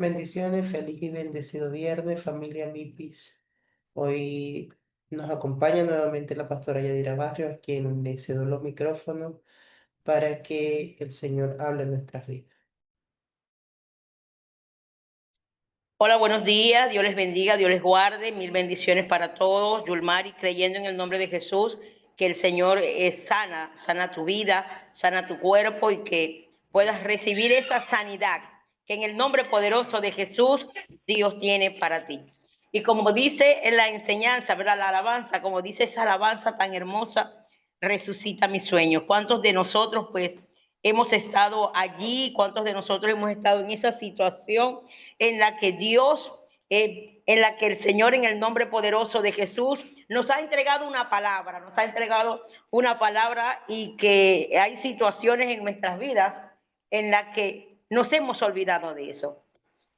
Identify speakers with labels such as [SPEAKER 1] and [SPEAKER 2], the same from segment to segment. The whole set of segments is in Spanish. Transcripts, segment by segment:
[SPEAKER 1] Bendiciones, feliz y bendecido viernes, familia Mipis. Hoy nos acompaña nuevamente la pastora Yadira Barrios, a quien le cedo los micrófonos para que el Señor hable en nuestras vidas.
[SPEAKER 2] Hola, buenos días. Dios les bendiga, Dios les guarde. Mil bendiciones para todos. Yulmari, creyendo en el nombre de Jesús, que el Señor sana tu vida, sana tu cuerpo y que puedas recibir esa sanidad que en el nombre poderoso de Jesús Dios tiene para ti. Y como dice en la enseñanza, ¿verdad? La alabanza, como dice esa alabanza tan hermosa, resucita mis sueños. ¿Cuántos de nosotros, pues, hemos estado allí? ¿Cuántos de nosotros hemos estado en esa situación en la que Dios, en la que el Señor, en el nombre poderoso de Jesús, nos ha entregado una palabra, y que hay situaciones en nuestras vidas en las que nos hemos olvidado de eso?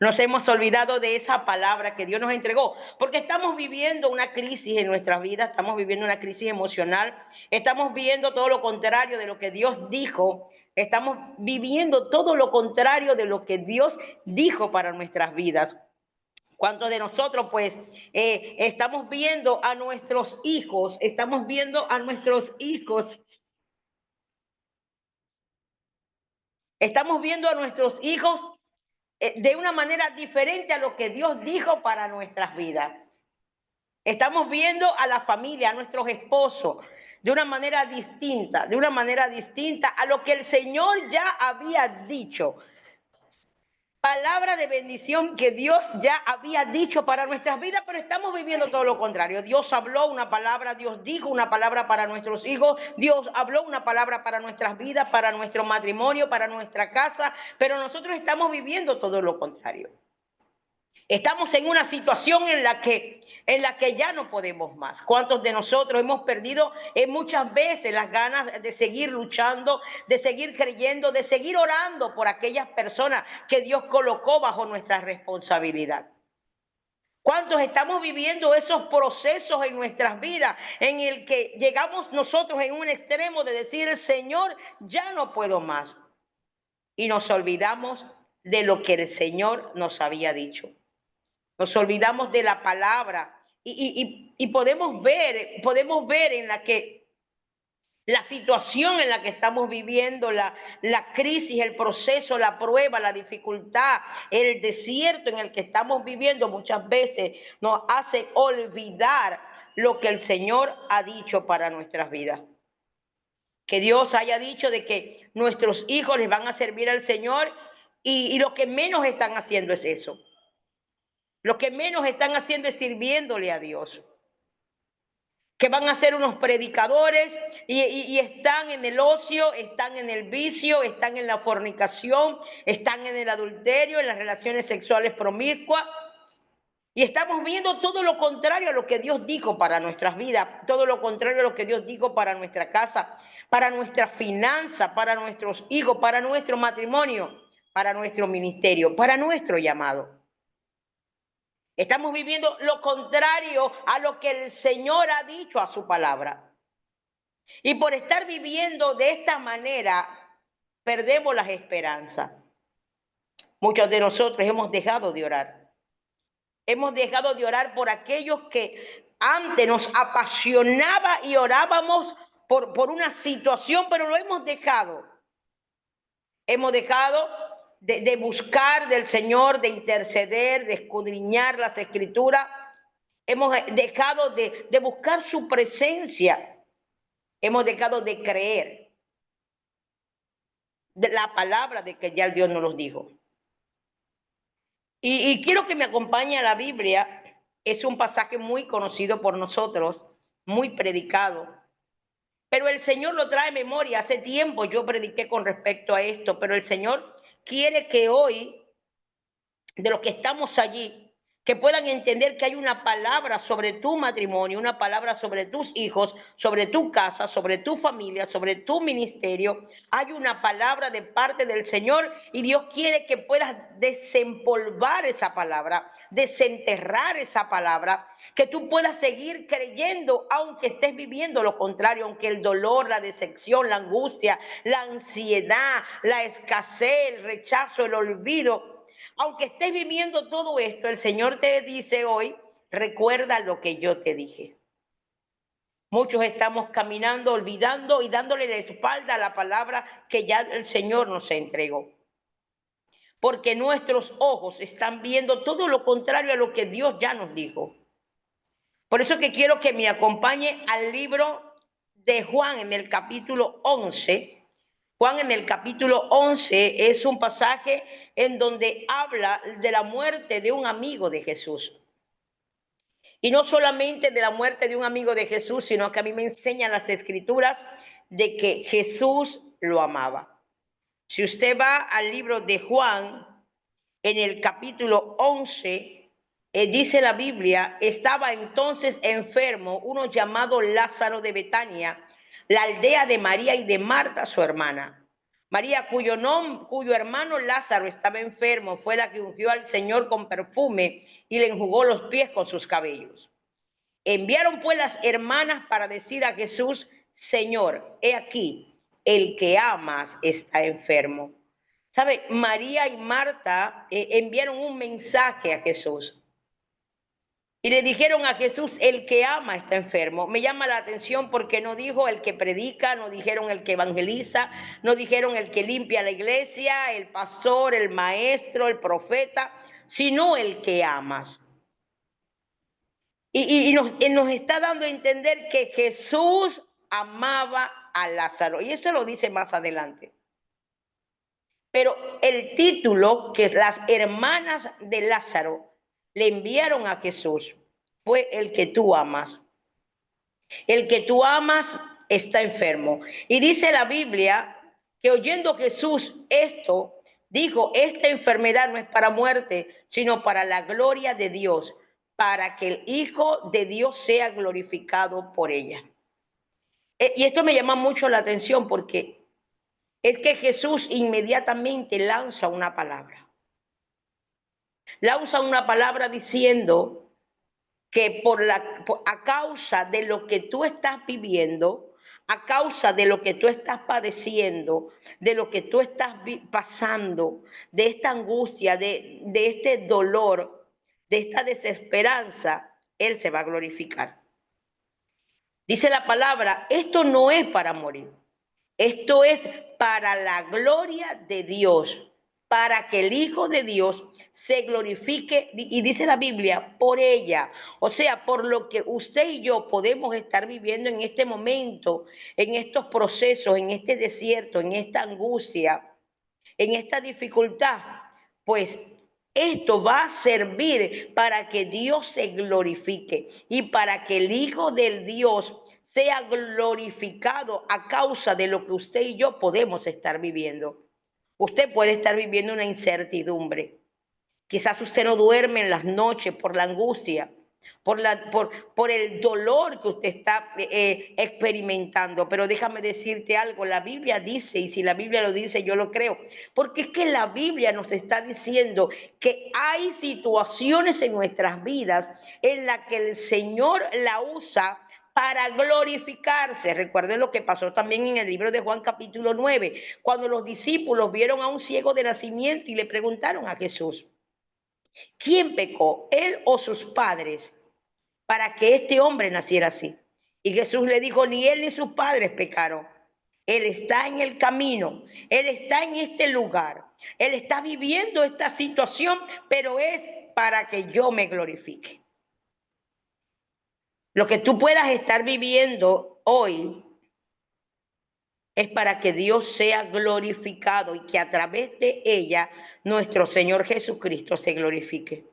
[SPEAKER 2] Nos hemos olvidado de esa palabra que Dios nos entregó, porque estamos viviendo una crisis en nuestras vidas, estamos viviendo una crisis emocional, estamos viviendo todo lo contrario de lo que Dios dijo, estamos viviendo todo lo contrario de lo que Dios dijo para nuestras vidas. ¿Cuántos de nosotros, pues, estamos viendo a nuestros hijos, de una manera diferente a lo que Dios dijo para nuestras vidas? Estamos viendo a la familia, a nuestros esposos, de una manera distinta a lo que el Señor ya había dicho. Palabra de bendición que Dios ya había dicho para nuestras vidas, pero estamos viviendo todo lo contrario. Dios habló una palabra, Dios dijo una palabra para nuestros hijos, Dios habló una palabra para nuestras vidas, para nuestro matrimonio, para nuestra casa, pero nosotros estamos viviendo todo lo contrario. Estamos en una situación en la que ya no podemos más. ¿Cuántos de nosotros hemos perdido muchas veces las ganas de seguir luchando, de seguir creyendo, de seguir orando por aquellas personas que Dios colocó bajo nuestra responsabilidad? ¿Cuántos estamos viviendo esos procesos en nuestras vidas en el que llegamos nosotros en un extremo de decir, Señor, ya no puedo más? Y nos olvidamos de lo que el Señor nos había dicho. Nos olvidamos de la palabra y podemos ver en la situación en la que estamos viviendo, la crisis, el proceso, la prueba, la dificultad, el desierto en el que estamos viviendo muchas veces nos hace olvidar lo que el Señor ha dicho para nuestras vidas. Que Dios haya dicho de que nuestros hijos les van a servir al Señor y lo que menos están haciendo es eso. Lo que menos están haciendo es sirviéndole a Dios. Que van a ser unos predicadores y están en el ocio, están en el vicio, están en la fornicación, están en el adulterio, en las relaciones sexuales promiscuas. Y estamos viendo todo lo contrario a lo que Dios dijo para nuestras vidas, todo lo contrario a lo que Dios dijo para nuestra casa, para nuestra finanza, para nuestros hijos, para nuestro matrimonio, para nuestro ministerio, para nuestro llamado. Estamos viviendo lo contrario a lo que el Señor ha dicho a su palabra. Y por estar viviendo de esta manera, perdemos las esperanzas. Muchos de nosotros hemos dejado de orar. Hemos dejado de orar por aquellos que antes nos apasionaba y orábamos por una situación, pero lo hemos dejado. Hemos dejado de buscar del Señor, de interceder, de escudriñar las Escrituras. Hemos dejado de buscar su presencia. Hemos dejado de creer de la palabra de que ya el Dios nos los dijo. Y quiero que me acompañe a la Biblia. Es un pasaje muy conocido por nosotros, muy predicado. Pero el Señor lo trae a memoria. Hace tiempo yo prediqué con respecto a esto, pero el Señor quiere que hoy, de los que estamos allí, que puedan entender que hay una palabra sobre tu matrimonio, una palabra sobre tus hijos, sobre tu casa, sobre tu familia, sobre tu ministerio. Hay una palabra de parte del Señor y Dios quiere que puedas desempolvar esa palabra, desenterrar esa palabra, que tú puedas seguir creyendo aunque estés viviendo lo contrario, aunque el dolor, la decepción, la angustia, la ansiedad, la escasez, el rechazo, el olvido, Aunque estés viviendo todo esto, el Señor te dice hoy, recuerda lo que yo te dije. Muchos estamos caminando, olvidando y dándole la espalda a la palabra que ya el Señor nos entregó. Porque nuestros ojos están viendo todo lo contrario a lo que Dios ya nos dijo. Por eso que quiero que me acompañe al libro de Juan en el capítulo 11. Juan en el capítulo 11 es un pasaje en donde habla de la muerte de un amigo de Jesús. Y no solamente de la muerte de un amigo de Jesús, sino que a mí me enseñan las escrituras de que Jesús lo amaba. Si usted va al libro de Juan, en el capítulo 11, dice la Biblia, estaba entonces enfermo uno llamado Lázaro de Betania, la aldea de María y de Marta, su hermana. María, cuyo hermano Lázaro estaba enfermo, fue la que ungió al Señor con perfume y le enjugó los pies con sus cabellos. Enviaron pues las hermanas para decir a Jesús, Señor, he aquí, el que amas está enfermo. ¿Sabe? María y Marta enviaron un mensaje a Jesús. Y le dijeron a Jesús, el que ama está enfermo. Me llama la atención porque no dijo el que predica, no dijeron el que evangeliza, no dijeron el que limpia la iglesia, el pastor, el maestro, el profeta, sino el que amas. Y nos está dando a entender que Jesús amaba a Lázaro. Y esto lo dice más adelante. Pero el título que las hermanas de Lázaro le enviaron a Jesús fue el que tú amas. El que tú amas está enfermo. Y dice la Biblia que oyendo Jesús esto, dijo, esta enfermedad no es para muerte, sino para la gloria de Dios, para que el Hijo de Dios sea glorificado por ella. Y esto me llama mucho la atención porque es que Jesús inmediatamente lanza una palabra. Lanza una palabra diciendo que a causa de lo que tú estás viviendo, a causa de lo que tú estás padeciendo, de lo que tú estás pasando, de esta angustia, de este dolor, de esta desesperanza, Él se va a glorificar. Dice la palabra, esto no es para morir, esto es para la gloria de Dios, para que el Hijo de Dios se glorifique, y dice la Biblia, por ella, o sea, por lo que usted y yo podemos estar viviendo en este momento, en estos procesos, en este desierto, en esta angustia, en esta dificultad, pues esto va a servir para que Dios se glorifique y para que el Hijo del Dios sea glorificado a causa de lo que usted y yo podemos estar viviendo. Usted puede estar viviendo una incertidumbre. Quizás usted no duerme en las noches por la angustia, por el dolor que usted está experimentando. Pero déjame decirte algo, la Biblia dice, y si la Biblia lo dice, yo lo creo, porque es que la Biblia nos está diciendo que hay situaciones en nuestras vidas en las que el Señor la usa para glorificarse. Recuerden lo que pasó también en el libro de Juan capítulo 9, cuando los discípulos vieron a un ciego de nacimiento y le preguntaron a Jesús, ¿quién pecó, él o sus padres, para que este hombre naciera así? Y Jesús le dijo, ni él ni sus padres pecaron. Él está en el camino, él está en este lugar, él está viviendo esta situación, pero es para que yo me glorifique. Lo que tú puedas estar viviendo hoy es para que Dios sea glorificado y que a través de ella nuestro Señor Jesucristo se glorifique.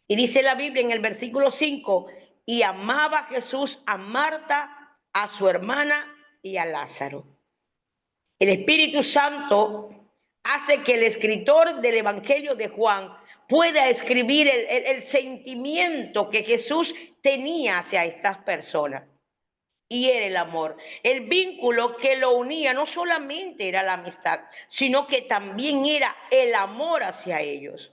[SPEAKER 2] Y dice la Biblia en el versículo 5, y amaba Jesús a Marta, a su hermana y a Lázaro. El Espíritu Santo hace que el escritor del Evangelio de Juan pueda escribir el sentimiento que Jesús tenía hacia estas personas. Y era el amor. El vínculo que lo unía no solamente era la amistad, sino que también era el amor hacia ellos.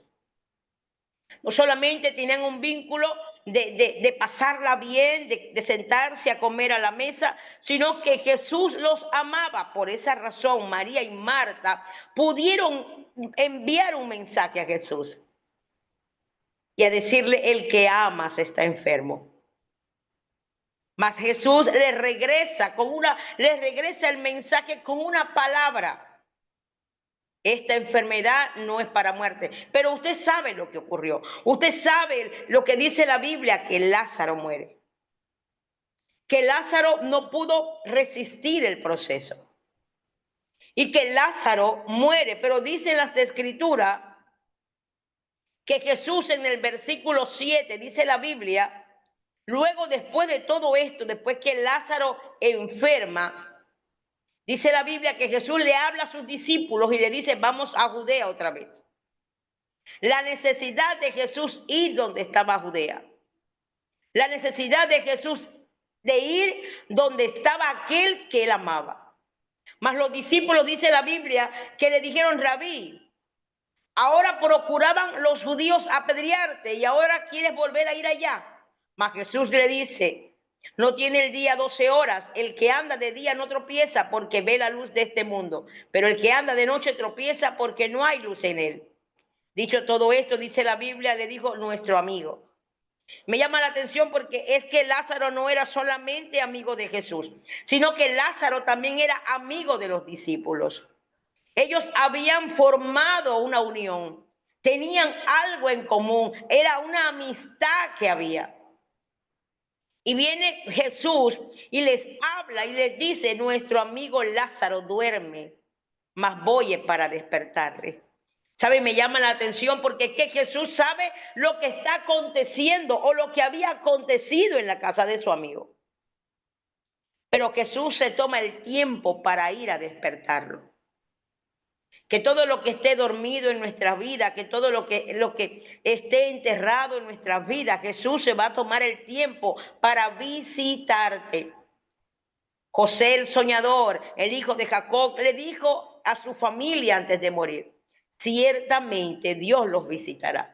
[SPEAKER 2] No solamente tenían un vínculo de pasarla bien, de sentarse a comer a la mesa, sino que Jesús los amaba. Por esa razón, María y Marta pudieron enviar un mensaje a Jesús y a decirle: el que amas está enfermo. Mas Jesús le regresa el mensaje con una palabra: esta enfermedad no es para muerte. Pero usted sabe lo que ocurrió. Usted sabe lo que dice la Biblia, que Lázaro muere. Que Lázaro no pudo resistir el proceso. Y que Lázaro muere. Pero dice las Escrituras que Jesús, en el versículo 7, dice la Biblia, luego, después de todo esto, después que Lázaro enferma, dice la Biblia que Jesús le habla a sus discípulos y le dice: vamos a Judea otra vez. La necesidad de Jesús ir donde estaba Judea. La necesidad de Jesús de ir donde estaba aquel que él amaba. Mas los discípulos, dice la Biblia, que le dijeron: Rabí, ahora procuraban los judíos apedrearte y ahora quieres volver a ir allá. Mas Jesús le dice: no tiene el día 12 horas. El que anda de día no tropieza porque ve la luz de este mundo. Pero el que anda de noche tropieza porque no hay luz en él. Dicho todo esto, dice la Biblia, le dijo: nuestro amigo. Me llama la atención porque es que Lázaro no era solamente amigo de Jesús, sino que Lázaro también era amigo de los discípulos. Ellos habían formado una unión, tenían algo en común, era una amistad que había. Y viene Jesús y les habla y les dice: nuestro amigo Lázaro duerme, mas voy para despertarle. ¿Sabe? Me llama la atención porque es que Jesús sabe lo que está aconteciendo o lo que había acontecido en la casa de su amigo. Pero Jesús se toma el tiempo para ir a despertarlo. Que todo lo que esté dormido en nuestras vidas, que todo lo que esté enterrado en nuestras vidas, Jesús se va a tomar el tiempo para visitarte. José el soñador, el hijo de Jacob, le dijo a su familia antes de morir: ciertamente Dios los visitará.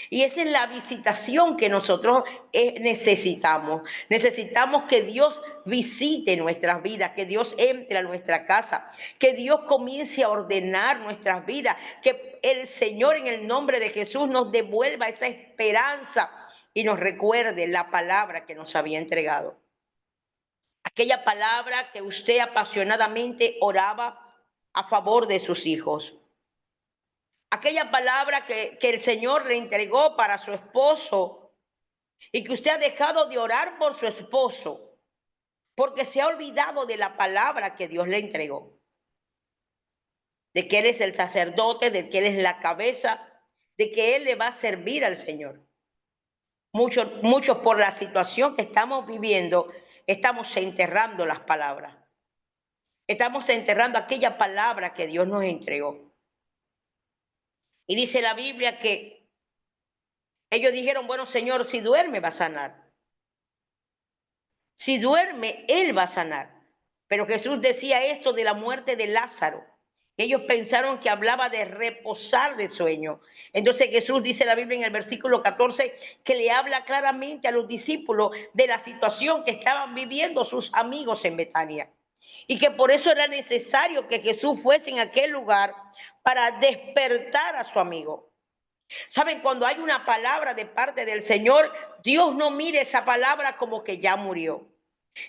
[SPEAKER 2] Y esa es la visitación que nosotros necesitamos. Necesitamos que Dios visite nuestras vidas, que Dios entre a nuestra casa, que Dios comience a ordenar nuestras vidas, que el Señor, en el nombre de Jesús, nos devuelva esa esperanza y nos recuerde la palabra que nos había entregado. Aquella palabra que usted apasionadamente oraba a favor de sus hijos. Aquella palabra que el Señor le entregó para su esposo y que usted ha dejado de orar por su esposo porque se ha olvidado de la palabra que Dios le entregó. De que Él es el sacerdote, de que Él es la cabeza, de que Él le va a servir al Señor. Muchos por la situación que estamos viviendo, estamos enterrando las palabras. Estamos enterrando aquella palabra que Dios nos entregó. Y dice la Biblia que ellos dijeron: bueno, Señor, si duerme va a sanar. Si duerme, Él va a sanar. Pero Jesús decía esto de la muerte de Lázaro. Ellos pensaron que hablaba de reposar de sueño. Entonces Jesús, dice la Biblia en el versículo 14, que le habla claramente a los discípulos de la situación que estaban viviendo sus amigos en Betania. Y que por eso era necesario que Jesús fuese en aquel lugar para despertar a su amigo. ¿Saben? Cuando hay una palabra de parte del Señor, Dios no mira esa palabra como que ya murió.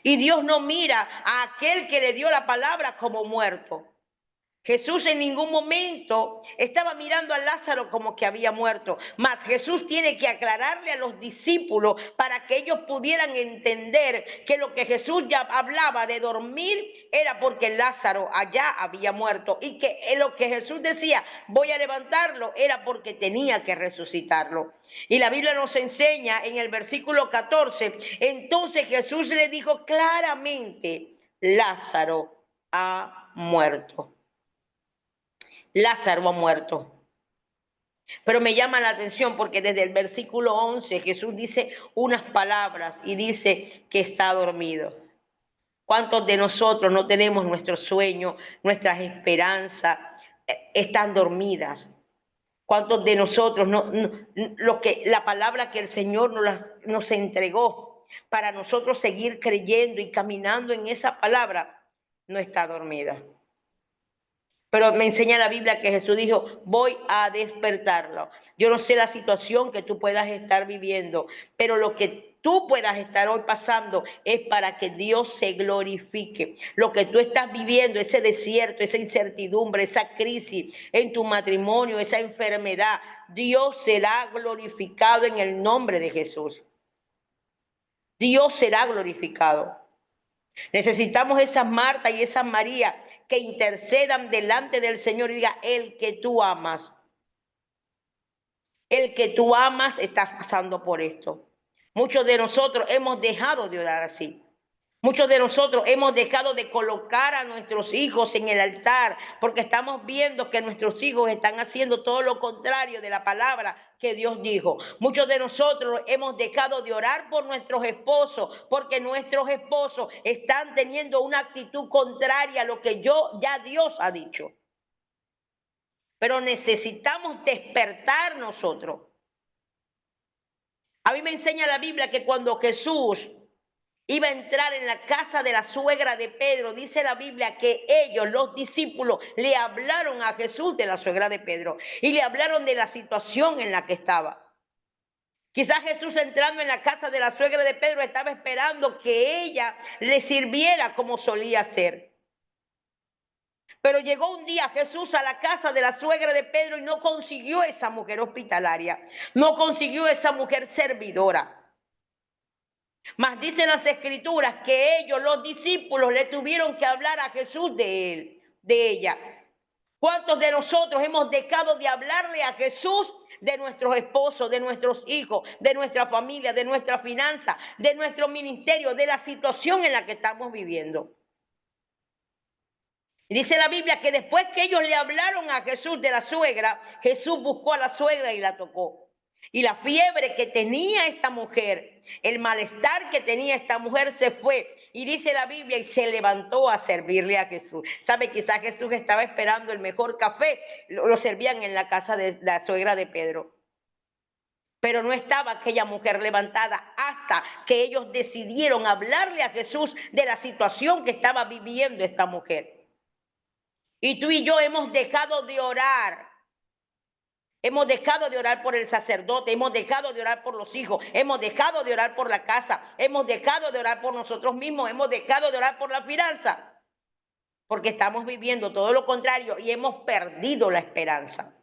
[SPEAKER 2] Y Dios no mira a aquel que le dio la palabra como muerto. Jesús en ningún momento estaba mirando a Lázaro como que había muerto. Mas Jesús tiene que aclararle a los discípulos para que ellos pudieran entender que lo que Jesús ya hablaba de dormir era porque Lázaro allá había muerto. Y que lo que Jesús decía, voy a levantarlo, era porque tenía que resucitarlo. Y la Biblia nos enseña en el versículo 14, entonces Jesús le dijo claramente: Lázaro ha muerto. Lázaro ha muerto. Pero me llama la atención porque desde el versículo 11 Jesús dice unas palabras y dice que está dormido. ¿Cuántos de nosotros no tenemos nuestros sueños, nuestras esperanzas, están dormidas? ¿Cuántos de nosotros la palabra que el Señor nos entregó para nosotros seguir creyendo y caminando en esa palabra no está dormida? Pero me enseña la Biblia que Jesús dijo, voy a despertarlo. Yo no sé la situación que tú puedas estar viviendo, pero lo que tú puedas estar hoy pasando es para que Dios se glorifique. Lo que tú estás viviendo, ese desierto, esa incertidumbre, esa crisis en tu matrimonio, esa enfermedad, Dios será glorificado en el nombre de Jesús. Dios será glorificado. Necesitamos esas Marta y esas María que intercedan delante del Señor y diga, el que tú amas estás pasando por esto. Muchos de nosotros hemos dejado de orar así. Muchos de nosotros hemos dejado de colocar a nuestros hijos en el altar porque estamos viendo que nuestros hijos están haciendo todo lo contrario de la palabra que Dios dijo. Muchos de nosotros hemos dejado de orar por nuestros esposos porque nuestros esposos están teniendo una actitud contraria a lo que ya Dios ha dicho. Pero necesitamos despertar nosotros. A mí me enseña la Biblia que cuando Jesús iba a entrar en la casa de la suegra de Pedro, dice la Biblia que ellos, los discípulos, le hablaron a Jesús de la suegra de Pedro y le hablaron de la situación en la que estaba. Quizás Jesús entrando en la casa de la suegra de Pedro estaba esperando que ella le sirviera como solía hacer. Pero llegó un día Jesús a la casa de la suegra de Pedro y no consiguió esa mujer hospitalaria, no consiguió esa mujer servidora. Mas dicen las escrituras que ellos, los discípulos, le tuvieron que hablar a Jesús de ella. ¿Cuántos de nosotros hemos dejado de hablarle a Jesús de nuestros esposos, de nuestros hijos, de nuestra familia, de nuestra finanza, de nuestro ministerio, de la situación en la que estamos viviendo? Y dice la Biblia que después que ellos le hablaron a Jesús de la suegra, Jesús buscó a la suegra y la tocó. Y la fiebre que tenía esta mujer, el malestar que tenía esta mujer se fue. Y dice la Biblia, y se levantó a servirle a Jesús. ¿Sabe? Quizás Jesús estaba esperando el mejor café, lo servían en la casa de la suegra de Pedro. Pero no estaba aquella mujer levantada hasta que ellos decidieron hablarle a Jesús de la situación que estaba viviendo esta mujer. Y tú y yo hemos dejado de orar. Hemos dejado de orar por el sacerdote, hemos dejado de orar por los hijos, hemos dejado de orar por la casa, hemos dejado de orar por nosotros mismos, hemos dejado de orar por la finanza, porque estamos viviendo todo lo contrario y hemos perdido la esperanza.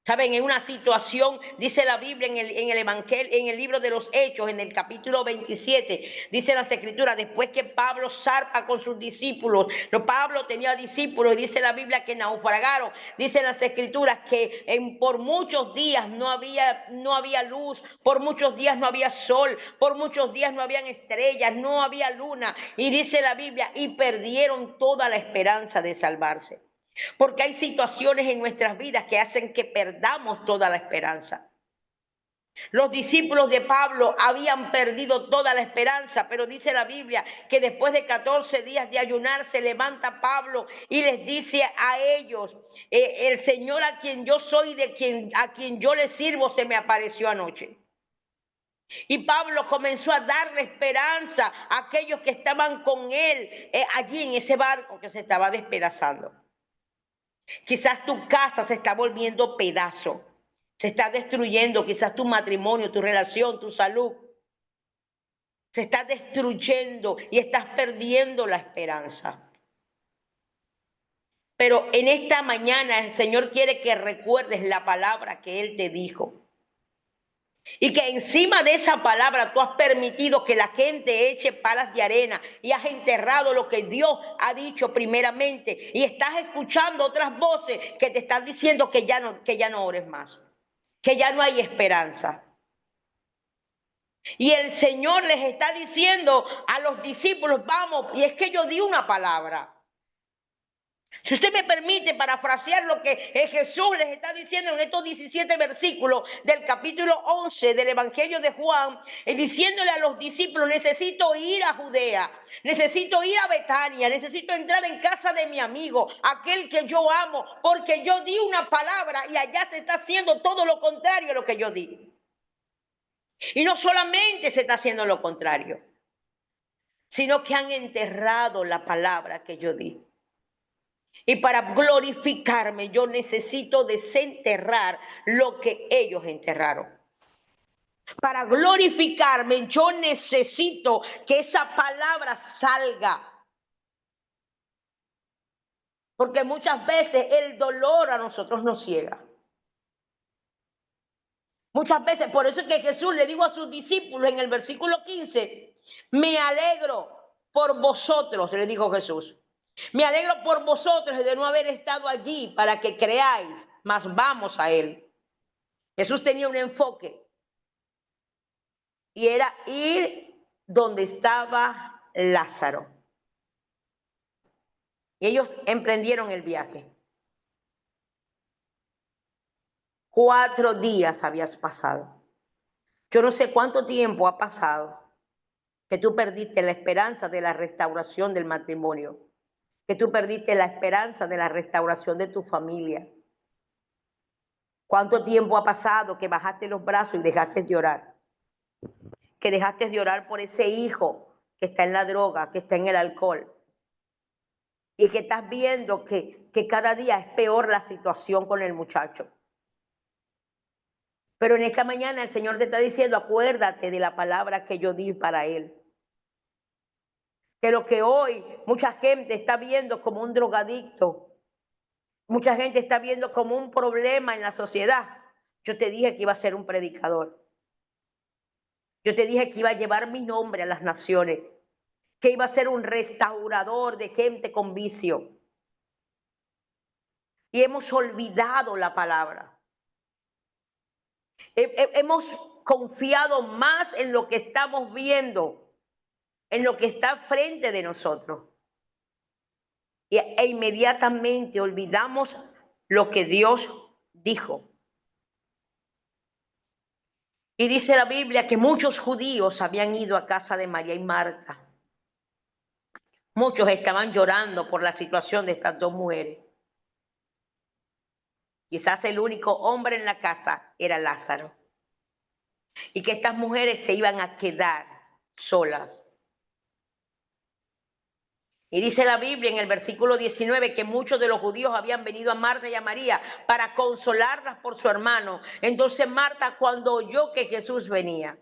[SPEAKER 2] Saben, en una situación, dice la Biblia en el Evangelio, en el libro de los Hechos, en el capítulo 27, dice las Escrituras, después que Pablo zarpa con sus discípulos, Pablo tenía discípulos, y dice la Biblia que naufragaron, dice las Escrituras que por muchos días no había luz, por muchos días no había sol, por muchos días no habían estrellas, no había luna, y dice la Biblia, y perdieron toda la esperanza de salvarse. Porque hay situaciones en nuestras vidas que hacen que perdamos toda la esperanza. Los discípulos de Pablo habían perdido toda la esperanza, pero dice la Biblia que después de 14 días de ayunar se levanta Pablo y les dice a ellos, el Señor a quien yo soy, a quien yo le sirvo, se me apareció anoche. Y Pablo comenzó a darle esperanza a aquellos que estaban con él allí en ese barco que se estaba despedazando. Quizás tu casa se está volviendo pedazo, se está destruyendo, quizás tu matrimonio, tu relación, tu salud. Se está destruyendo y estás perdiendo la esperanza. Pero en esta mañana el Señor quiere que recuerdes la palabra que Él te dijo. Y que encima de esa palabra tú has permitido que la gente eche palas de arena y has enterrado lo que Dios ha dicho primeramente y estás escuchando otras voces que te están diciendo que ya no ores más, que ya no hay esperanza. Y el Señor les está diciendo a los discípulos, vamos, y es que yo di una palabra. Si usted me permite parafrasear lo que Jesús les está diciendo en estos 17 versículos del capítulo 11 del Evangelio de Juan, diciéndole a los discípulos, necesito ir a Judea, necesito ir a Betania, necesito entrar en casa de mi amigo, aquel que yo amo, porque yo di una palabra y allá se está haciendo todo lo contrario a lo que yo di. Y no solamente se está haciendo lo contrario, sino que han enterrado la palabra que yo di. Y para glorificarme yo necesito desenterrar lo que ellos enterraron. Para glorificarme yo necesito que esa palabra salga. Porque muchas veces el dolor a nosotros nos ciega. Muchas veces, por eso es que Jesús le dijo a sus discípulos en el versículo 15, me alegro por vosotros, le dijo Jesús. Me alegro por vosotros de no haber estado allí para que creáis, mas vamos a Él. Jesús tenía un enfoque y era ir donde estaba Lázaro. Y ellos emprendieron el viaje. 4 días habías pasado. Yo no sé cuánto tiempo ha pasado que tú perdiste la esperanza de la restauración del matrimonio, que tú perdiste la esperanza de la restauración de tu familia. ¿Cuánto tiempo ha pasado que bajaste los brazos y dejaste de orar? Que dejaste de orar por ese hijo que está en la droga, que está en el alcohol. Y que estás viendo que cada día es peor la situación con el muchacho. Pero en esta mañana el Señor te está diciendo, acuérdate de la palabra que yo di para él. Que lo que hoy mucha gente está viendo como un drogadicto, mucha gente está viendo como un problema en la sociedad. Yo te dije que iba a ser un predicador. Yo te dije que iba a llevar mi nombre a las naciones, que iba a ser un restaurador de gente con vicio. Y hemos olvidado la palabra. Hemos confiado más en lo que estamos viendo, en lo que está frente de nosotros. E inmediatamente olvidamos lo que Dios dijo. Y dice la Biblia que muchos judíos habían ido a casa de María y Marta. Muchos estaban llorando por la situación de estas 2 mujeres. Quizás el único hombre en la casa era Lázaro. Y que estas mujeres se iban a quedar solas. Y dice la Biblia en el versículo 19 que muchos de los judíos habían venido a Marta y a María para consolarlas por su hermano. Entonces Marta, cuando oyó que Jesús venía,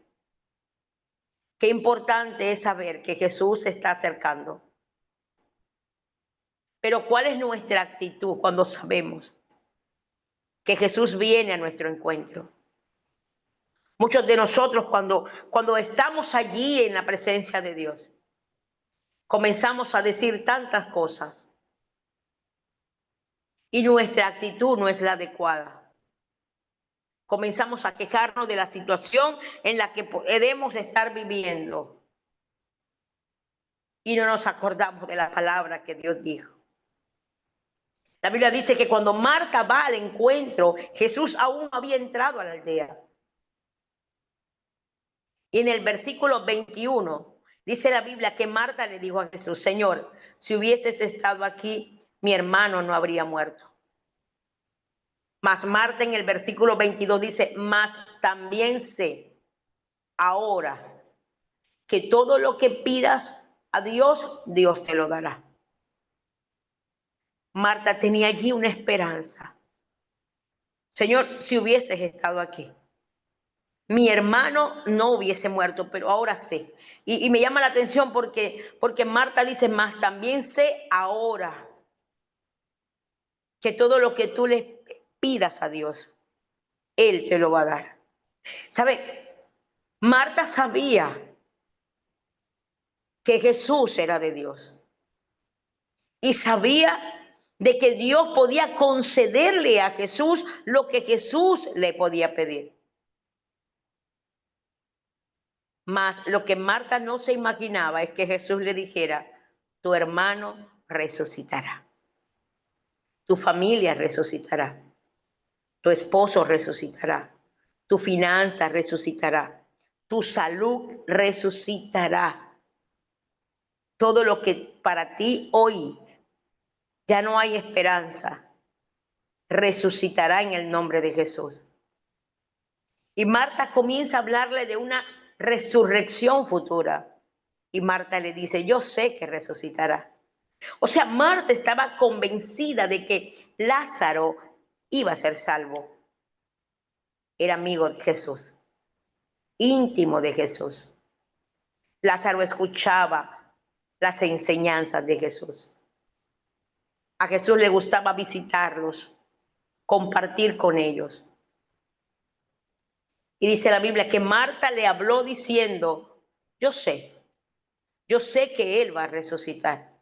[SPEAKER 2] qué importante es saber que Jesús se está acercando. Pero ¿cuál es nuestra actitud cuando sabemos que Jesús viene a nuestro encuentro? Muchos de nosotros cuando estamos allí en la presencia de Dios, comenzamos a decir tantas cosas y nuestra actitud no es la adecuada. Comenzamos a quejarnos de la situación en la que podemos estar viviendo y no nos acordamos de la palabra que Dios dijo. La Biblia dice que cuando Marta va al encuentro, Jesús aún no había entrado a la aldea. Y en el versículo 21 dice la Biblia que Marta le dijo a Jesús, Señor, si hubieses estado aquí, mi hermano no habría muerto. Mas Marta en el versículo 22 dice, mas también sé ahora que todo lo que pidas a Dios, Dios te lo dará. Marta tenía allí una esperanza. Señor, si hubieses estado aquí, mi hermano no hubiese muerto, pero ahora sé. Y me llama la atención porque Marta dice, más también sé ahora que todo lo que tú le pidas a Dios, Él te lo va a dar. ¿Sabe? Marta sabía que Jesús era de Dios. Y sabía de que Dios podía concederle a Jesús lo que Jesús le podía pedir. Mas lo que Marta no se imaginaba es que Jesús le dijera, tu hermano resucitará. Tu familia resucitará. Tu esposo resucitará. Tu finanza resucitará. Tu salud resucitará. Todo lo que para ti hoy ya no hay esperanza, resucitará en el nombre de Jesús. Y Marta comienza a hablarle de una resurrección futura. Y Marta le dice, yo sé que resucitará. O sea, Marta estaba convencida de que Lázaro iba a ser salvo. Era amigo de Jesús, íntimo de Jesús. Lázaro escuchaba las enseñanzas de Jesús. A Jesús le gustaba visitarlos, compartir con ellos. Y dice la Biblia que Marta le habló diciendo, yo sé que Él va a resucitar,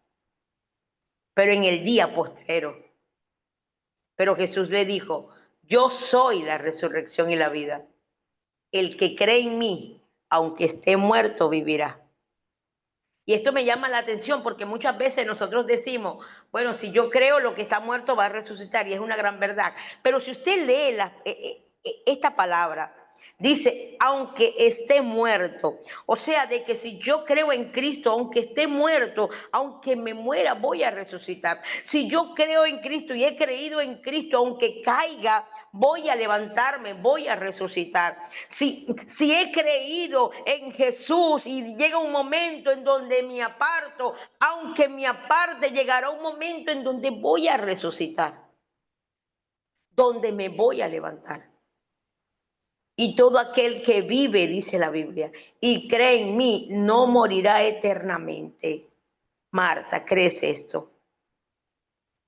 [SPEAKER 2] pero en el día postrero. Pero Jesús le dijo, yo soy la resurrección y la vida. El que cree en mí, aunque esté muerto, vivirá. Y esto me llama la atención porque muchas veces nosotros decimos, bueno, si yo creo lo que está muerto va a resucitar, y es una gran verdad. Pero si usted lee esta palabra, dice, aunque esté muerto. O sea, de que si yo creo en Cristo, aunque esté muerto, aunque me muera, voy a resucitar. Si yo creo en Cristo y he creído en Cristo, aunque caiga, voy a levantarme, voy a resucitar. Si he creído en Jesús y llega un momento en donde me aparto, aunque me aparte, llegará un momento en donde voy a resucitar, donde me voy a levantar. Y todo aquel que vive, dice la Biblia, y cree en mí, no morirá eternamente. Marta, ¿crees esto?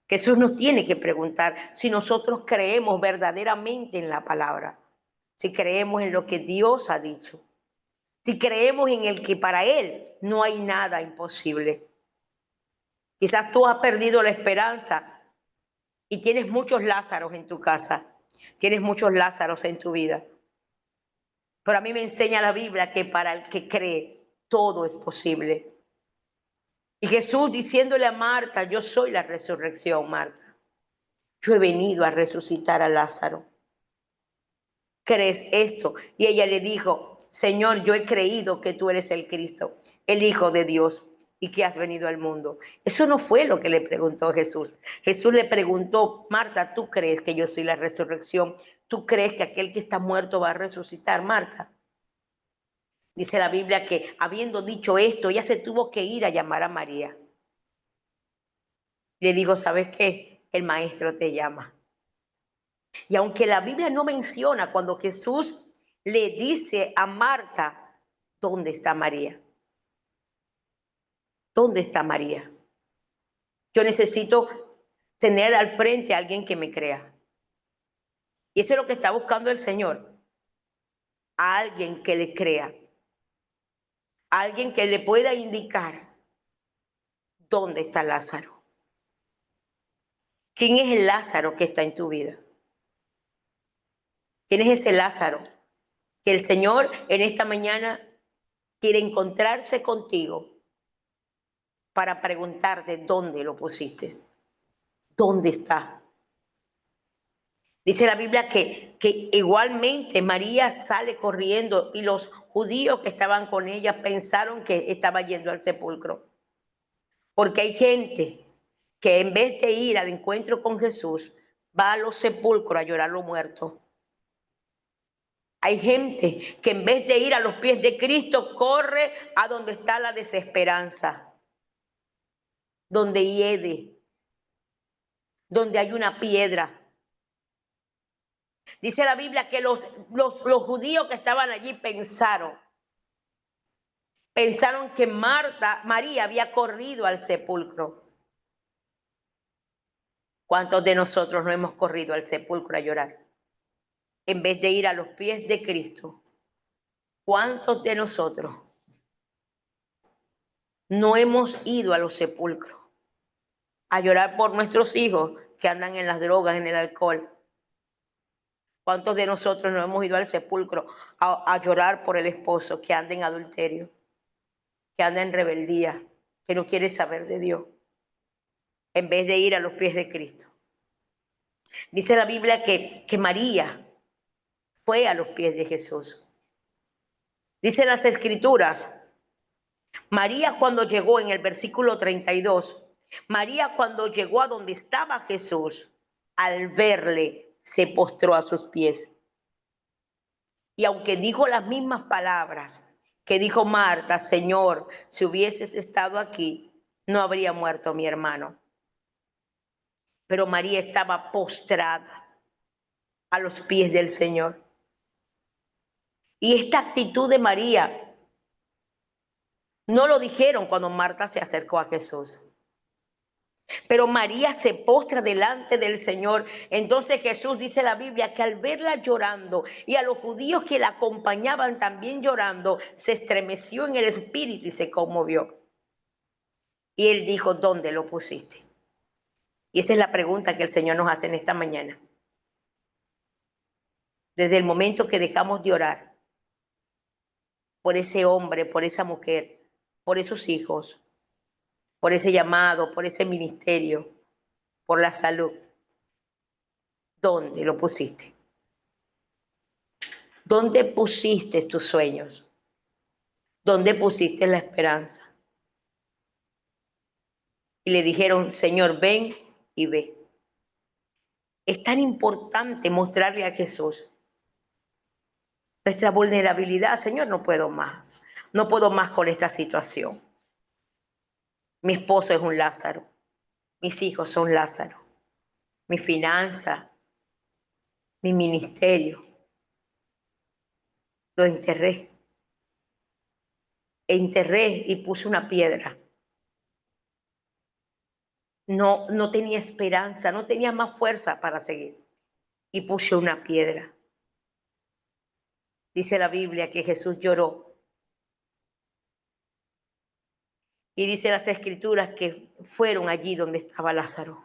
[SPEAKER 2] Jesús nos tiene que preguntar si nosotros creemos verdaderamente en la palabra, si creemos en lo que Dios ha dicho, si creemos en el que para Él no hay nada imposible. Quizás tú has perdido la esperanza y tienes muchos Lázaros en tu casa, tienes muchos Lázaros en tu vida. Pero a mí me enseña la Biblia que para el que cree, todo es posible. Y Jesús diciéndole a Marta, yo soy la resurrección, Marta. Yo he venido a resucitar a Lázaro. ¿Crees esto? Y ella le dijo, Señor, yo he creído que tú eres el Cristo, el Hijo de Dios, y que has venido al mundo. Eso no fue lo que le preguntó Jesús. Jesús le preguntó, Marta, ¿tú crees que yo soy la resurrección? ¿Tú crees que aquel que está muerto va a resucitar, Marta? Dice la Biblia que habiendo dicho esto, ella se tuvo que ir a llamar a María. Le digo, ¿sabes qué? El maestro te llama. Y aunque la Biblia no menciona cuando Jesús le dice a Marta, ¿dónde está María? ¿Dónde está María? Yo necesito tener al frente a alguien que me crea. Y eso es lo que está buscando el Señor. A alguien que le crea. A alguien que le pueda indicar dónde está Lázaro. ¿Quién es el Lázaro que está en tu vida? ¿Quién es ese Lázaro? Que el Señor en esta mañana quiere encontrarse contigo para preguntarte dónde lo pusiste. ¿Dónde está? Dice la Biblia que igualmente María sale corriendo y los judíos que estaban con ella pensaron que estaba yendo al sepulcro. Porque hay gente que en vez de ir al encuentro con Jesús, va a los sepulcros a llorar los muertos. Hay gente que en vez de ir a los pies de Cristo, corre a donde está la desesperanza, donde hiede, donde hay una piedra. Dice la Biblia que los judíos que estaban allí pensaron que María había corrido al sepulcro. ¿Cuántos de nosotros no hemos corrido al sepulcro a llorar? En vez de ir a los pies de Cristo, ¿cuántos de nosotros no hemos ido a los sepulcros a llorar por nuestros hijos que andan en las drogas, en el alcohol? ¿Cuántos de nosotros no hemos ido al sepulcro a llorar por el esposo que anda en adulterio, que anda en rebeldía, que no quiere saber de Dios, en vez de ir a los pies de Cristo? Dice la Biblia que María fue a los pies de Jesús. Dice las Escrituras, María cuando llegó en el versículo 32, María cuando llegó a donde estaba Jesús, al verle, se postró a sus pies. Y aunque dijo las mismas palabras que dijo Marta, Señor, si hubieses estado aquí, no habría muerto mi hermano. Pero María estaba postrada a los pies del Señor. Y esta actitud de María no lo dijeron cuando Marta se acercó a Jesús. Pero María se postra delante del Señor. Entonces Jesús, dice la Biblia, que al verla llorando y a los judíos que la acompañaban también llorando, se estremeció en el espíritu y se conmovió. Y él dijo, ¿dónde lo pusiste? Y esa es la pregunta que el Señor nos hace en esta mañana. Desde el momento que dejamos de orar por ese hombre, por esa mujer, por esos hijos, por ese llamado, por ese ministerio, por la salud, ¿dónde lo pusiste? ¿Dónde pusiste tus sueños? ¿Dónde pusiste la esperanza? Y le dijeron, Señor, ven y ve. Es tan importante mostrarle a Jesús nuestra vulnerabilidad. Señor, no puedo más. No puedo más con esta situación. Mi esposo es un Lázaro. Mis hijos son Lázaro. Mi finanza, mi ministerio, lo enterré. Enterré y puse una piedra. No tenía esperanza, no tenía más fuerza para seguir. Y puse una piedra. Dice la Biblia que Jesús lloró. Y dice las Escrituras que fueron allí donde estaba Lázaro.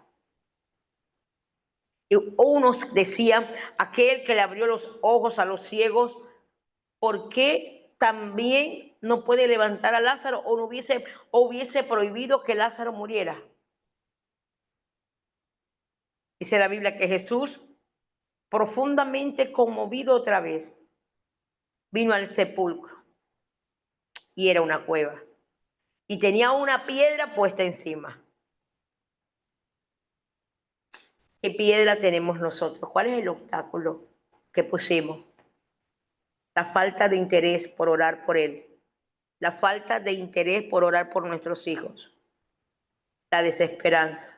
[SPEAKER 2] Y unos decían, aquel que le abrió los ojos a los ciegos, ¿por qué también no puede levantar a Lázaro o no hubiese prohibido que Lázaro muriera? Dice la Biblia que Jesús, profundamente conmovido otra vez, vino al sepulcro y era una cueva y tenía una piedra puesta encima. ¿Qué piedra tenemos nosotros? ¿Cuál es el obstáculo que pusimos? La falta de interés por orar por él, la falta de interés por orar por nuestros hijos, la desesperanza,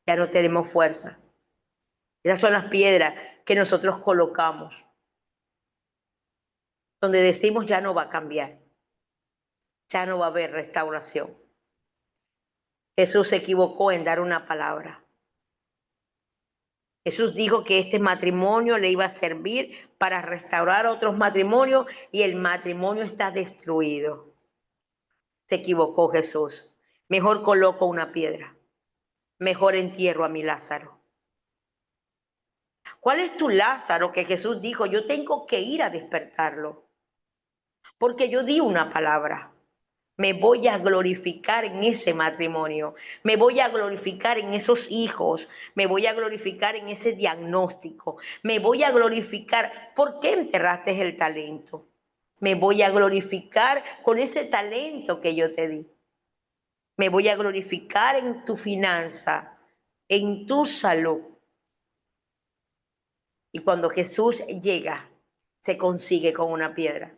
[SPEAKER 2] ya no tenemos fuerza. Esas son las piedras que nosotros colocamos, donde decimos ya no va a cambiar, ya no va a haber restauración. Jesús se equivocó en dar una palabra. Jesús dijo que este matrimonio le iba a servir para restaurar otros matrimonios y el matrimonio está destruido. Se equivocó Jesús. Mejor coloco una piedra. Mejor entierro a mi Lázaro. ¿Cuál es tu Lázaro que Jesús dijo? Yo tengo que ir a despertarlo. Porque yo di una palabra. Me voy a glorificar en ese matrimonio, me voy a glorificar en esos hijos, me voy a glorificar en ese diagnóstico, me voy a glorificar. ¿Por qué enterraste el talento? Me voy a glorificar con ese talento que yo te di. Me voy a glorificar en tu finanza, en tu salud. Y cuando Jesús llega, se consigue con una piedra.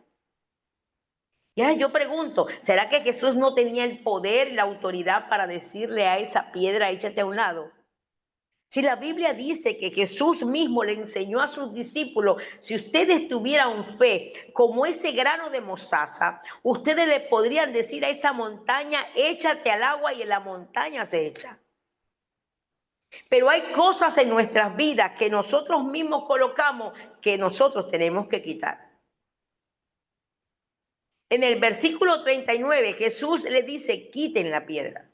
[SPEAKER 2] Y ahora yo pregunto, ¿será que Jesús no tenía el poder y la autoridad para decirle a esa piedra, échate a un lado? Si la Biblia dice que Jesús mismo le enseñó a sus discípulos, si ustedes tuvieran fe como ese grano de mostaza, ustedes le podrían decir a esa montaña, échate al agua y en la montaña se echa. Pero hay cosas en nuestras vidas que nosotros mismos colocamos que nosotros tenemos que quitar. En el versículo 39, Jesús le dice, quiten la piedra.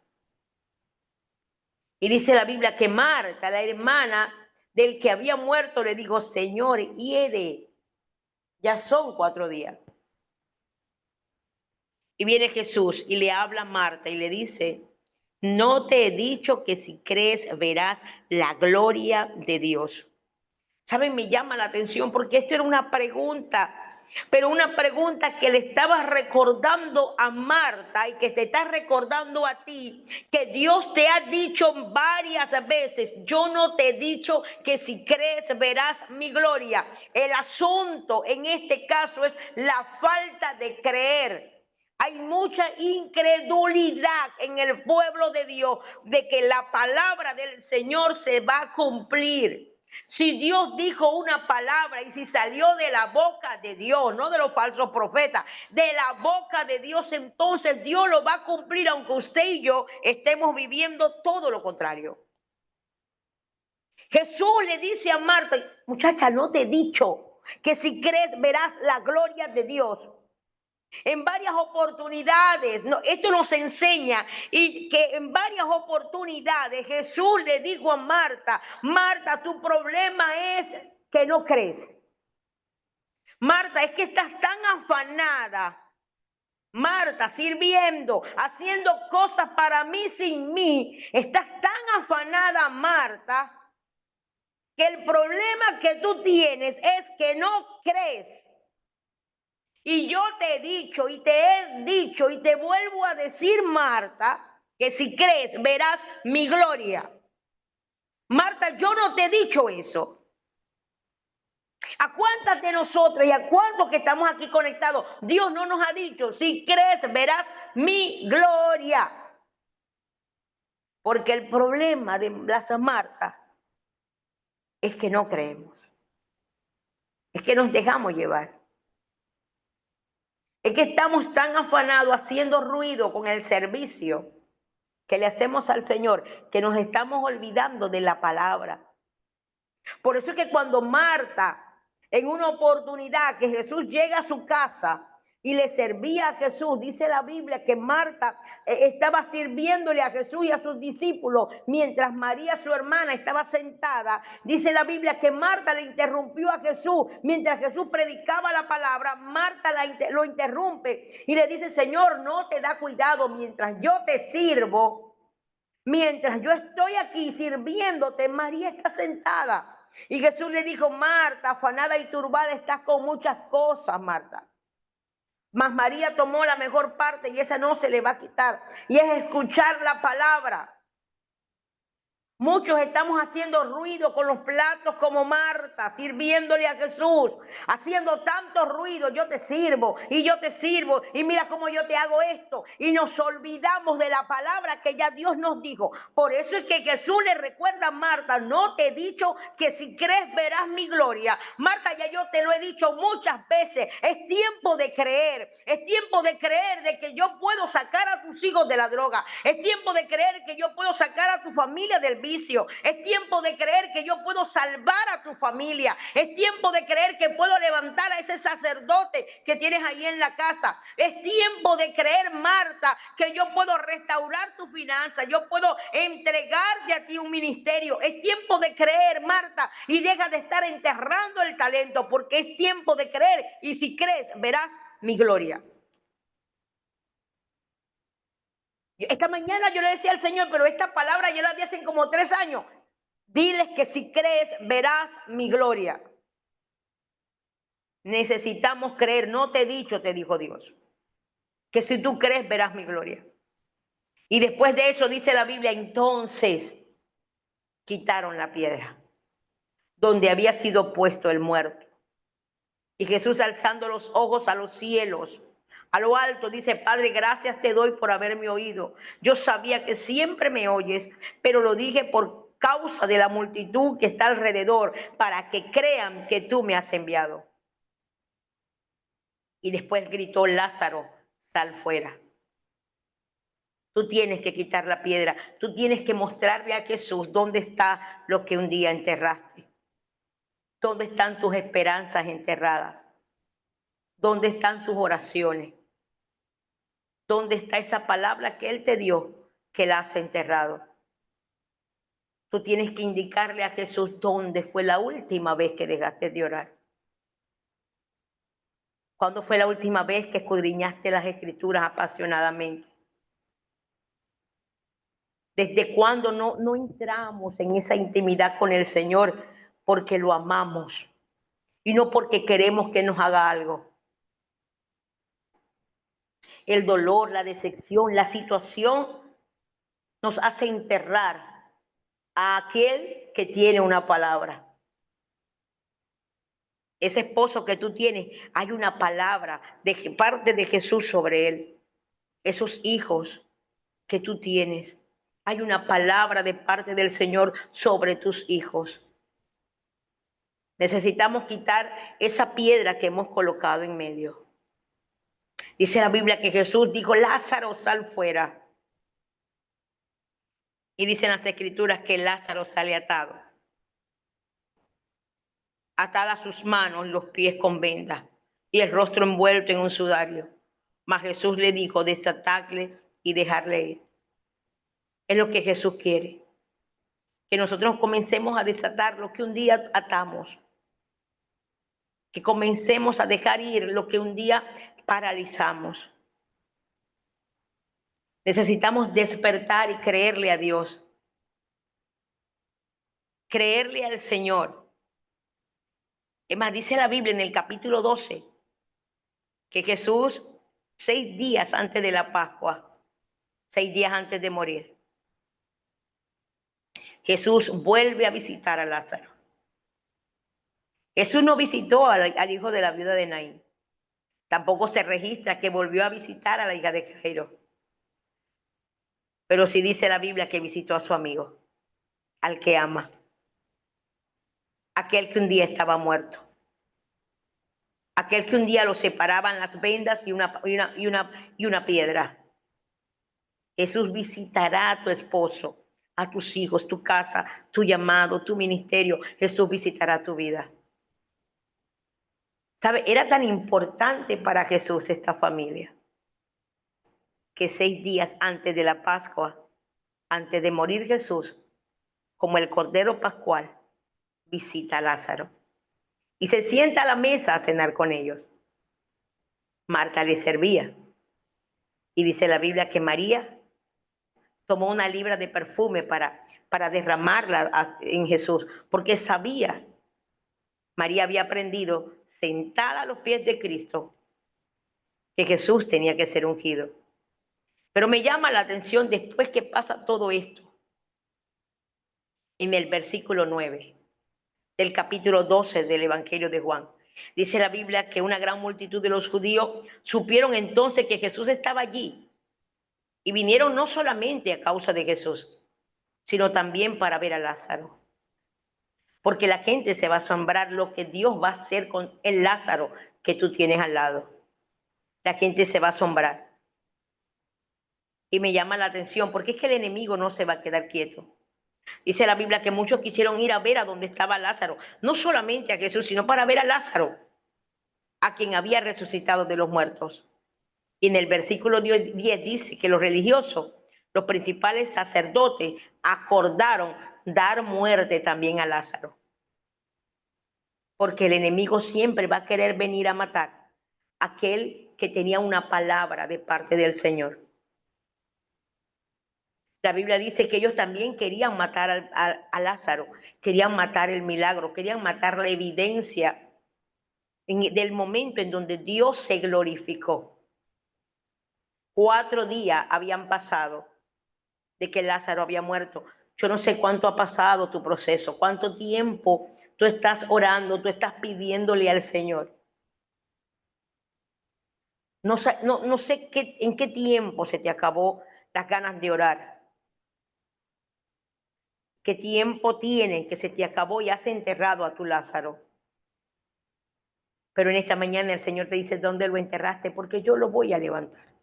[SPEAKER 2] Y dice la Biblia que Marta, la hermana del que había muerto, le dijo, Señor, hiede, ya son 4 días. Y viene Jesús y le habla a Marta y le dice, no te he dicho que si crees verás la gloria de Dios. ¿Saben? Me llama la atención porque esto era una pregunta, pero una pregunta que le estaba recordando a Marta y que te está recordando a ti, que Dios te ha dicho varias veces, yo no te he dicho que si crees verás mi gloria. El asunto en este caso es la falta de creer. Hay mucha incredulidad en el pueblo de Dios de que la palabra del Señor se va a cumplir. Si Dios dijo una palabra y si salió de la boca de Dios, no de los falsos profetas, de la boca de Dios, entonces Dios lo va a cumplir, aunque usted y yo estemos viviendo todo lo contrario. Jesús le dice a Marta, muchacha, no te he dicho que si crees verás la gloria de Dios. En varias oportunidades, esto nos enseña y que en varias oportunidades Jesús le dijo a Marta, Marta, tu problema es que no crees. Marta, es que estás tan afanada. Marta, sirviendo, haciendo cosas para mí sin mí. Estás tan afanada, Marta, que el problema que tú tienes es que no crees. Y yo te he dicho y te he dicho y te vuelvo a decir, Marta, que si crees verás mi gloria. Marta, yo no te he dicho eso. ¿A cuántas de nosotros y a cuántos que estamos aquí conectados, Dios no nos ha dicho, si crees verás mi gloria? Porque el problema de las Martas es que no creemos. Es que nos dejamos llevar. Es que estamos tan afanados haciendo ruido con el servicio que le hacemos al Señor, que nos estamos olvidando de la palabra. Por eso es que cuando Marta, en una oportunidad que Jesús llega a su casa y le servía a Jesús, dice la Biblia que Marta estaba sirviéndole a Jesús y a sus discípulos, mientras María, su hermana, estaba sentada. Dice la Biblia que Marta le interrumpió a Jesús, mientras Jesús predicaba la palabra, Marta lo interrumpe y le dice, Señor, no te da cuidado mientras yo te sirvo. Mientras yo estoy aquí sirviéndote, María está sentada. Y Jesús le dijo, Marta, afanada y turbada, estás con muchas cosas, Marta. Mas María tomó la mejor parte y esa no se le va a quitar. Y es escuchar la palabra. Muchos estamos haciendo ruido con los platos como Marta, sirviéndole a Jesús, haciendo tanto ruido, yo te sirvo y mira cómo yo te hago esto. Y nos olvidamos de la palabra que ya Dios nos dijo. Por eso es que Jesús le recuerda a Marta, no te he dicho que si crees verás mi gloria. Marta, ya yo te lo he dicho muchas veces, es tiempo de creer de que yo puedo sacar a tus hijos de la droga, es tiempo de creer que yo puedo sacar a tu familia del vicio, es tiempo de creer que yo puedo salvar a tu familia, es tiempo de creer que puedo levantar a ese sacerdote que tienes ahí en la casa, es tiempo de creer, Marta, que yo puedo restaurar tu finanza, yo puedo entregarte a ti un ministerio, es tiempo de creer, Marta, y deja de estar enterrando el talento, porque es tiempo de creer, y si crees verás mi gloria. Esta mañana yo le decía al Señor, pero esta palabra ya la di hace como 3 años. Diles que si crees, verás mi gloria. Necesitamos creer, no te he dicho, te dijo Dios, que si tú crees, verás mi gloria. Y después de eso dice la Biblia, entonces quitaron la piedra donde había sido puesto el muerto. Y Jesús, alzando los ojos a los cielos, a lo alto, dice, Padre, gracias te doy por haberme oído. Yo sabía que siempre me oyes, pero lo dije por causa de la multitud que está alrededor, para que crean que tú me has enviado. Y después gritó, Lázaro, sal fuera. Tú tienes que quitar la piedra. Tú tienes que mostrarle a Jesús dónde está lo que un día enterraste. ¿Dónde están tus esperanzas enterradas? ¿Dónde están tus oraciones? ¿Dónde está esa palabra que Él te dio que la has enterrado? Tú tienes que indicarle a Jesús dónde fue la última vez que dejaste de orar. ¿Cuándo fue la última vez que escudriñaste las Escrituras apasionadamente? ¿Desde cuándo no entramos en esa intimidad con el Señor? Porque lo amamos y no porque queremos que nos haga algo. El dolor, la decepción, la situación nos hace enterrar a aquel que tiene una palabra. Ese esposo que tú tienes, hay una palabra de parte de Jesús sobre él. Esos hijos que tú tienes, hay una palabra de parte del Señor sobre tus hijos. Necesitamos quitar esa piedra que hemos colocado en medio. Dice la Biblia que Jesús dijo, Lázaro, sal fuera. Y dicen las escrituras que Lázaro sale atado. Atadas sus manos, los pies con venda y el rostro envuelto en un sudario. Mas Jesús le dijo, desatarle y dejarle ir. Es lo que Jesús quiere. Que nosotros comencemos a desatar lo que un día atamos. Que comencemos a dejar ir lo que un día paralizamos. Necesitamos despertar y creerle a Dios. Creerle al Señor. Es más, dice la Biblia en el capítulo 12 que Jesús, 6 días antes de la Pascua, 6 días antes de morir, Jesús vuelve a visitar a Lázaro. Jesús no visitó al hijo de la viuda de Naín. Tampoco se registra que volvió a visitar a la hija de Jairo. Pero sí dice la Biblia que visitó a su amigo, al que ama, aquel que un día estaba muerto, aquel que un día lo separaban las vendas y una piedra. Jesús visitará a tu esposo, a tus hijos, tu casa, tu llamado, tu ministerio. Jesús visitará tu vida. ¿Sabe? Era tan importante para Jesús esta familia que 6 días antes de la Pascua, antes de morir Jesús, como el Cordero Pascual, visita a Lázaro y se sienta a la mesa a cenar con ellos. Marta le servía y dice la Biblia que María tomó una libra de perfume para derramarla en Jesús, porque sabía, María había aprendido, sentada a los pies de Cristo, que Jesús tenía que ser ungido. Pero me llama la atención después que pasa todo esto, en el versículo 9 del capítulo 12 del Evangelio de Juan. Dice la Biblia que una gran multitud de los judíos supieron entonces que Jesús estaba allí y vinieron no solamente a causa de Jesús, sino también para ver a Lázaro. Porque la gente se va a asombrar lo que Dios va a hacer con el Lázaro que tú tienes al lado. La gente se va a asombrar. Y me llama la atención porque es que el enemigo no se va a quedar quieto. Dice la Biblia que muchos quisieron ir a ver a dónde estaba Lázaro. No solamente a Jesús, sino para ver a Lázaro, a quien había resucitado de los muertos. Y en el versículo 10 dice que los religiosos, los principales sacerdotes, acordaron dar muerte también a Lázaro. Porque el enemigo siempre va a querer venir a matar a aquel que tenía una palabra de parte del Señor. La Biblia dice que ellos también querían matar a Lázaro, querían matar el milagro, querían matar la evidencia del momento en donde Dios se glorificó. 4 días habían pasado de que Lázaro había muerto. Yo no sé cuánto ha pasado tu proceso, cuánto tiempo tú estás orando, tú estás pidiéndole al Señor. No sé en qué tiempo se te acabó las ganas de orar. ¿Qué tiempo tiene que se te acabó y has enterrado a tu Lázaro? Pero en esta mañana el Señor te dice, ¿dónde lo enterraste? Porque yo lo voy a levantar.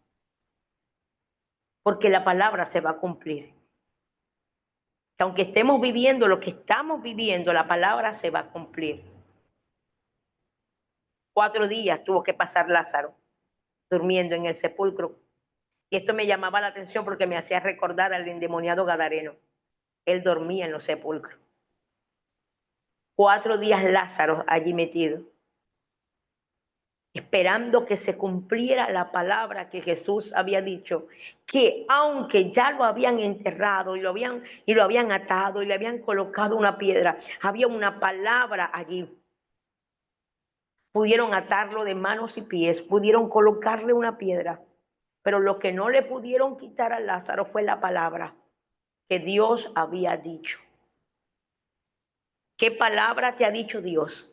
[SPEAKER 2] Porque la palabra se va a cumplir. Que aunque estemos viviendo lo que estamos viviendo, la palabra se va a cumplir. 4 días tuvo que pasar Lázaro durmiendo en el sepulcro. Y esto me llamaba la atención porque me hacía recordar al endemoniado Gadareno. Él dormía en los sepulcros. 4 días Lázaro allí metido. esperando que se cumpliera la palabra que Jesús había dicho, que aunque ya lo habían enterrado y lo habían atado y le habían colocado una piedra, había una palabra allí. Pudieron atarlo de manos y pies, pudieron colocarle una piedra, pero lo que no le pudieron quitar a Lázaro fue la palabra que Dios había dicho. ¿Qué palabra te ha dicho Dios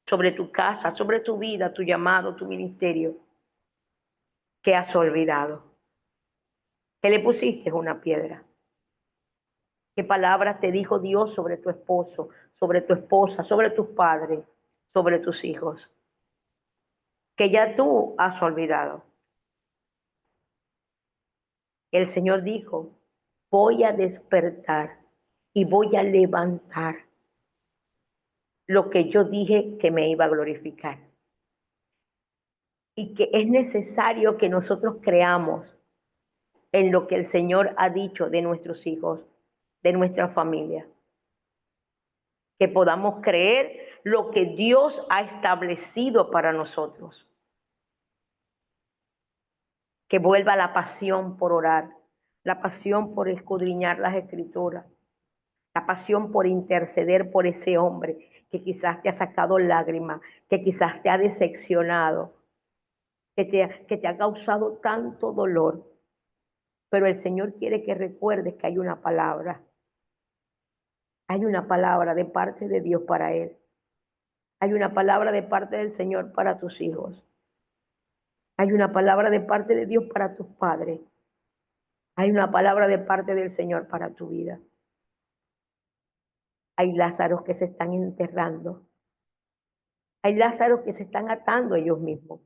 [SPEAKER 2] sobre tu casa, sobre tu vida, tu llamado, tu ministerio? ¿Qué has olvidado? ¿Qué le pusiste una piedra? ¿Qué palabra te dijo Dios sobre tu esposo, sobre tu esposa, sobre tus padres, sobre tus hijos? Que ya tú has olvidado. El Señor dijo, voy a despertar y voy a levantar lo que yo dije que me iba a glorificar. Y que es necesario que nosotros creamos en lo que el Señor ha dicho de nuestros hijos, de nuestra familia. Que podamos creer lo que Dios ha establecido para nosotros. Que vuelva la pasión por orar, la pasión por escudriñar las escrituras, la pasión por interceder por ese hombre que quizás te ha sacado lágrimas, que quizás te ha decepcionado, que te ha causado tanto dolor. Pero el Señor quiere que recuerdes que hay una palabra. Hay una palabra de parte de Dios para él. Hay una palabra de parte del Señor para tus hijos. Hay una palabra de parte de Dios para tus padres. Hay una palabra de parte del Señor para tu vida. Hay Lázaros que se están enterrando. Hay Lázaros que se están atando ellos mismos.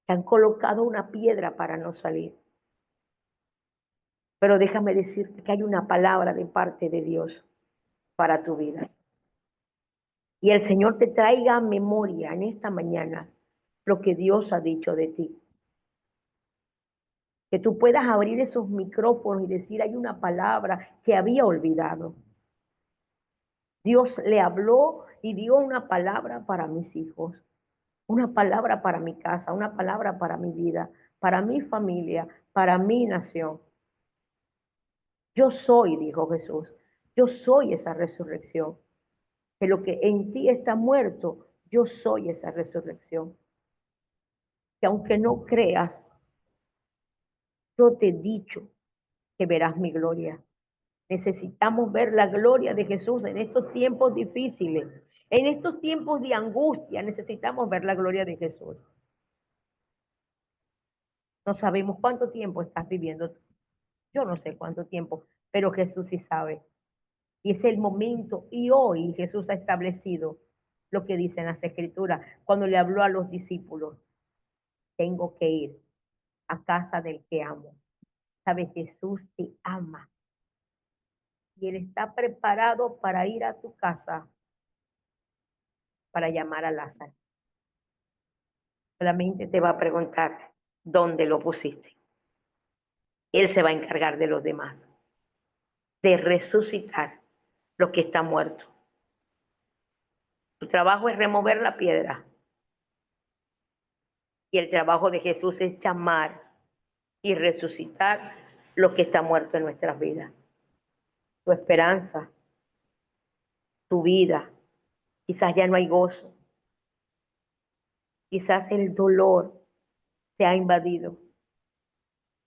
[SPEAKER 2] Que han colocado una piedra para no salir. Pero déjame decirte que hay una palabra de parte de Dios para tu vida. Y el Señor te traiga a memoria en esta mañana lo que Dios ha dicho de ti. Que tú puedas abrir esos micrófonos y decir, hay una palabra que había olvidado. Dios le habló y dio una palabra para mis hijos, una palabra para mi casa, una palabra para mi vida, para mi familia, para mi nación. Yo soy, dijo Jesús, yo soy esa resurrección. Que lo que en ti está muerto, yo soy esa resurrección. Que aunque no creas, yo te he dicho que verás mi gloria. Necesitamos ver la gloria de Jesús en estos tiempos difíciles, en estos tiempos de angustia. Necesitamos ver la gloria de Jesús. No sabemos cuánto tiempo estás viviendo. Yo no sé cuánto tiempo, pero Jesús sí sabe. Y es el momento. Y hoy Jesús ha establecido lo que dicen las Escrituras. Cuando le habló a los discípulos, tengo que ir a casa del que amo. Sabes, Jesús te ama. Y Él está preparado para ir a tu casa para llamar a Lázaro. Solamente te va a preguntar dónde lo pusiste. Él se va a encargar de los demás, de resucitar lo que está muerto. Tu trabajo es remover la piedra y el trabajo de Jesús es llamar y resucitar lo que está muerto en nuestras vidas. Tu esperanza, tu vida, quizás ya no hay gozo, quizás el dolor te ha invadido.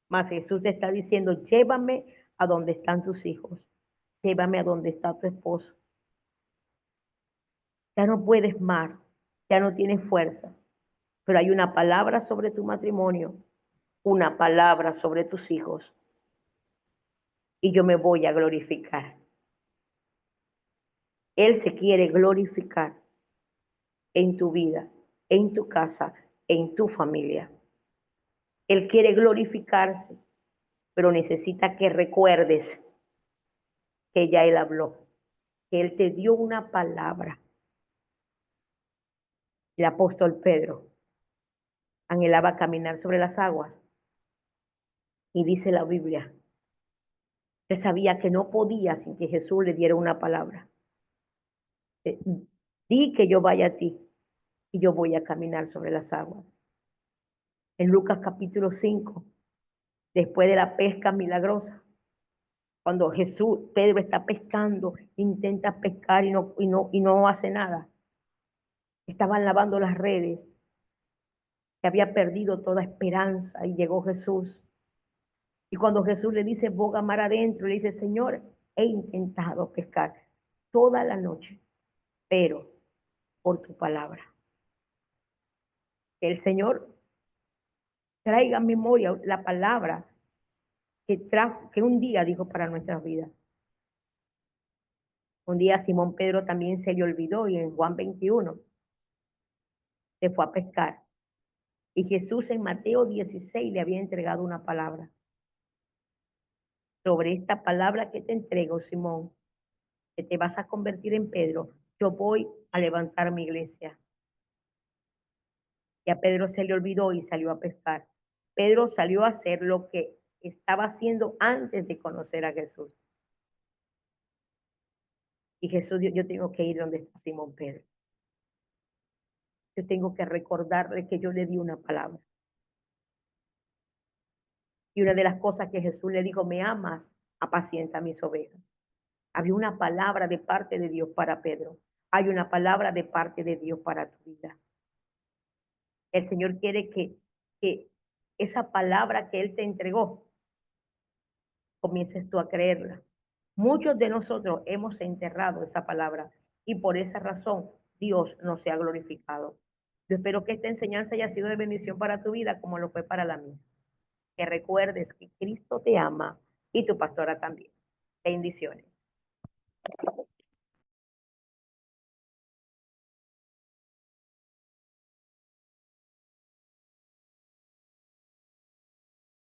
[SPEAKER 2] Mas Jesús te está diciendo, llévame a donde están tus hijos, llévame a donde está tu esposo. Ya no puedes más, ya no tienes fuerza, pero hay una palabra sobre tu matrimonio, una palabra sobre tus hijos, y yo me voy a glorificar. Él se quiere glorificar en tu vida, en tu casa, en tu familia. Él quiere glorificarse, pero necesita que recuerdes que ya Él habló, que Él te dio una palabra. El apóstol Pedro anhelaba caminar sobre las aguas y dice la Biblia, él sabía que no podía sin que Jesús le diera una palabra. Di que yo vaya a ti y yo voy a caminar sobre las aguas. En Lucas capítulo 5, después de la pesca milagrosa, cuando Pedro está pescando, intenta pescar y no hace nada. Estaban lavando las redes, que había perdido toda esperanza y llegó Jesús. Y cuando Jesús le dice, boga mar adentro, le dice, Señor, he intentado pescar toda la noche, pero por tu palabra. Que el Señor traiga a memoria la palabra que un día dijo para nuestras vidas. Un día Simón Pedro también se le olvidó y en Juan 21 se fue a pescar. Y Jesús en Mateo 16 le había entregado una palabra. Sobre esta palabra que te entrego, Simón, que te vas a convertir en Pedro, yo voy a levantar mi iglesia. Y a Pedro se le olvidó y salió a pescar. Pedro salió a hacer lo que estaba haciendo antes de conocer a Jesús. Y Jesús dijo, yo tengo que ir donde está Simón Pedro. Yo tengo que recordarle que yo le di una palabra. Y una de las cosas que Jesús le dijo, me amas, apacienta mis ovejas. Había una palabra de parte de Dios para Pedro. Hay una palabra de parte de Dios para tu vida. El Señor quiere que esa palabra que Él te entregó, comiences tú a creerla. Muchos de nosotros hemos enterrado esa palabra y por esa razón Dios no se ha glorificado. Yo espero que esta enseñanza haya sido de bendición para tu vida como lo fue para la mía. Que recuerdes que Cristo te ama y tu pastora también. Bendiciones.